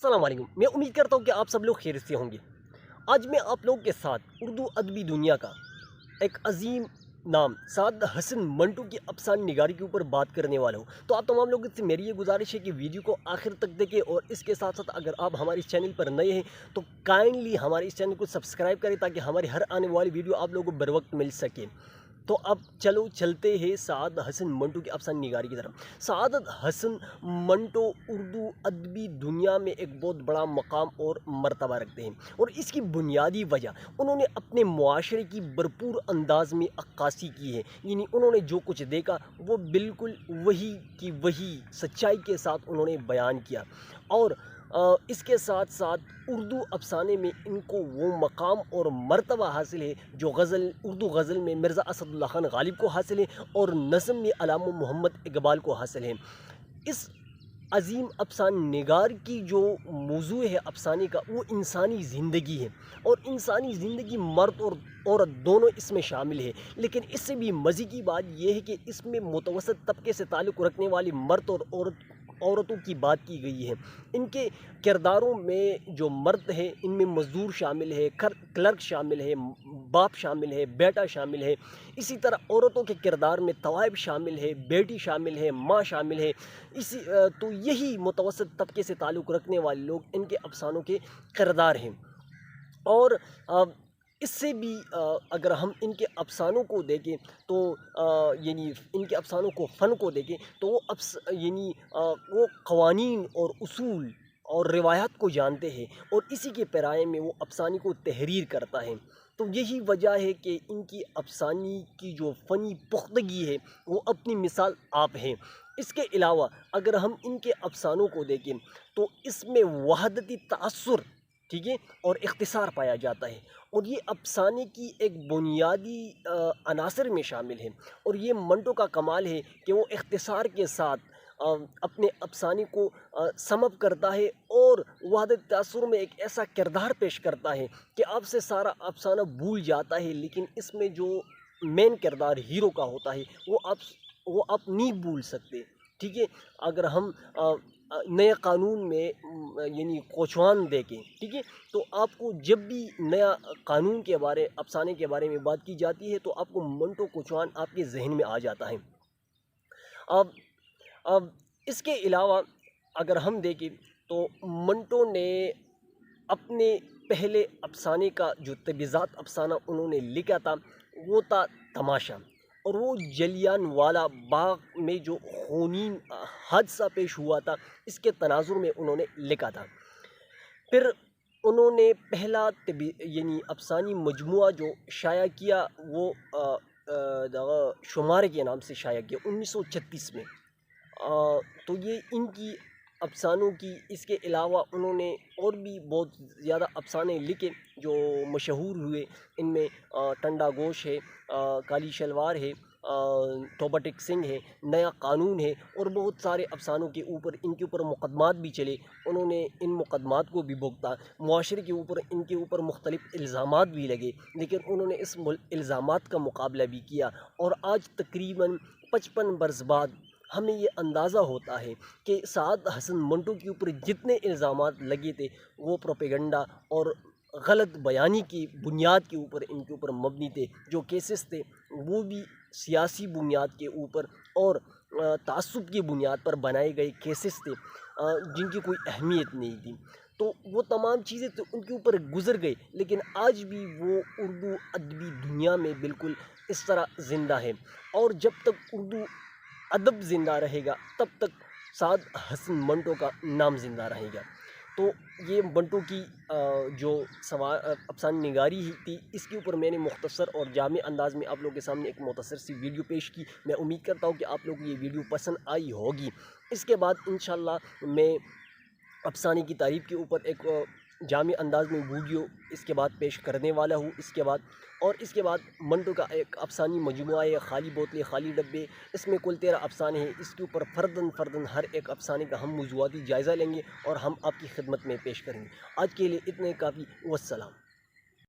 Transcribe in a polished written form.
السلام علیکم۔ میں امید کرتا ہوں کہ آپ سب لوگ خیریت سے ہوں گے۔ آج میں آپ لوگوں کے ساتھ اردو ادبی دنیا کا ایک عظیم نام سعادت حسن منٹو کی افسانہ نگاری کے اوپر بات کرنے والا ہوں۔ تو آپ تمام لوگوں سے میری یہ گزارش ہے کہ ویڈیو کو آخر تک دیکھیں، اور اس کے ساتھ ساتھ اگر آپ ہمارے اس چینل پر نئے ہیں تو کائنڈلی ہمارے اس چینل کو سبسکرائب کریں تاکہ ہماری ہر آنے والی ویڈیو آپ لوگوں کو بر وقت مل سکے۔ تو اب چلتے ہیں سعادت حسن منٹو کی افسانہ نگاری کی طرف۔ سعادت حسن منٹو اردو ادبی دنیا میں ایک بہت بڑا مقام اور مرتبہ رکھتے ہیں، اور اس کی بنیادی وجہ انہوں نے اپنے معاشرے کی بھرپور انداز میں عکاسی کی ہے۔ یعنی انہوں نے جو کچھ دیکھا وہ بالکل وہی کی وہی سچائی کے ساتھ انہوں نے بیان کیا، اور اس کے ساتھ ساتھ اردو افسانے میں ان کو وہ مقام اور مرتبہ حاصل ہے جو اردو غزل میں مرزا اسد اللہ خان غالب کو حاصل ہے، اور نظم میں علامہ محمد اقبال کو حاصل ہے۔ اس عظیم افسانہ نگار کی جو موضوع ہے افسانے کا، وہ انسانی زندگی ہے، اور انسانی زندگی مرد اور عورت دونوں اس میں شامل ہے۔ لیکن اس سے بھی مزے کی بات یہ ہے کہ اس میں متوسط طبقے سے تعلق رکھنے والی مرد اور عورتوں کی بات کی گئی ہے۔ ان کے کرداروں میں جو مرد ہیں ان میں مزدور شامل ہے، کلرک شامل ہے، باپ شامل ہے، بیٹا شامل ہے۔ اسی طرح عورتوں کے کردار میں طوائف شامل ہے، بیٹی شامل ہے، ماں شامل ہے۔ تو یہی متوسط طبقے سے تعلق رکھنے والے لوگ ان کے افسانوں کے کردار ہیں۔ اور اس سے بھی اگر ہم ان کے افسانوں کو دیکھیں تو یعنی ان کے افسانوں کو فن کو دیکھیں تو وہ قوانین اور اصول اور روایات کو جانتے ہیں، اور اسی کے پیرائے میں وہ افسانے کو تحریر کرتا ہے۔ تو یہی وجہ ہے کہ ان کی افسانے کی جو فنی پختگی ہے وہ اپنی مثال آپ ہیں۔ اس کے علاوہ اگر ہم ان کے افسانوں کو دیکھیں تو اس میں وحدتی تاثر، ٹھیک ہے، اور اختصار پایا جاتا ہے، اور یہ افسانے کی ایک بنیادی عناصر میں شامل ہے۔ اور یہ منٹو کا کمال ہے کہ وہ اختصار کے ساتھ اپنے افسانے کو سم اپ کرتا ہے، اور وحدت تاثر میں ایک ایسا کردار پیش کرتا ہے کہ آپ سے سارا افسانہ بھول جاتا ہے، لیکن اس میں جو مین کردار ہیرو کا ہوتا ہے وہ آپ نہیں بھول سکتے، ٹھیک ہے۔ اگر ہم نئے قانون میں یعنی کوچوان دیکھیں، ٹھیک ہے، تو آپ کو جب بھی نیا قانون کے افسانے کے بارے میں بات کی جاتی ہے تو آپ کو منٹو کوچوان آپ کے ذہن میں آ جاتا ہے۔ اب اس کے علاوہ اگر ہم دیکھیں تو منٹو نے اپنے پہلے افسانے کا جو طبیعت افسانہ انہوں نے لکھا تھا وہ تھا تماشا، اور وہ جلیان والا باغ میں جو خونین حادثہ پیش ہوا تھا اس کے تناظر میں انہوں نے لکھا تھا۔ پھر انہوں نے پہلا یعنی افسانی مجموعہ جو شائع کیا وہ شمارے کے نام سے شائع کیا 1936 میں۔ تو یہ ان کی افسانوں کی، اس کے علاوہ انہوں نے اور بھی بہت زیادہ افسانے لکھے جو مشہور ہوئے۔ ان میں ٹنڈا گوش ہے، کالی شلوار ہے، توبہ ٹیک سنگھ ہے، نیا قانون ہے، اور بہت سارے افسانوں کے اوپر ان کے اوپر مقدمات بھی چلے۔ انہوں نے ان مقدمات کو بھی بھگتا، معاشرے کے اوپر ان کے اوپر مختلف الزامات بھی لگے، لیکن انہوں نے اس الزامات کا مقابلہ بھی کیا، اور آج تقریباً 55 برس بعد ہمیں یہ اندازہ ہوتا ہے کہ سعادت حسن منٹو کے اوپر جتنے الزامات لگے تھے وہ پروپیگنڈا اور غلط بیانی کی بنیاد کے اوپر ان کے اوپر مبنی تھے۔ جو کیسز تھے وہ بھی سیاسی بنیاد کے اوپر اور تعصب کی بنیاد پر بنائے گئے کیسز تھے جن کی کوئی اہمیت نہیں تھی۔ تو وہ تمام چیزیں تو ان کے اوپر گزر گئی، لیکن آج بھی وہ اردو ادبی دنیا میں بالکل اس طرح زندہ ہے، اور جب تک اردو ادب زندہ رہے گا تب تک سعادت حسن منٹو کا نام زندہ رہے گا۔ تو یہ منٹو کی جو افسانہ نگاری تھی، اس کے اوپر میں نے مختصر اور جامع انداز میں آپ لوگوں کے سامنے ایک مختصر سی ویڈیو پیش کی۔ میں امید کرتا ہوں کہ آپ لوگوں کو یہ ویڈیو پسند آئی ہوگی۔ اس کے بعد انشاءاللہ میں افسانے کی تعریف کے اوپر ایک جامع انداز میں ویڈیو اس کے بعد پیش کرنے والا ہوں۔ اس کے بعد منٹو کا ایک افسانی مجموعہ ہے، خالی بوتلیں خالی ڈبے، اس میں کل 13 افسانے ہیں۔ اس کے اوپر فرداً ہر ایک افسانے کا ہم موضوعاتی جائزہ لیں گے اور ہم آپ کی خدمت میں پیش کریں گے۔ آج کے لیے اتنے کافی، والسلام۔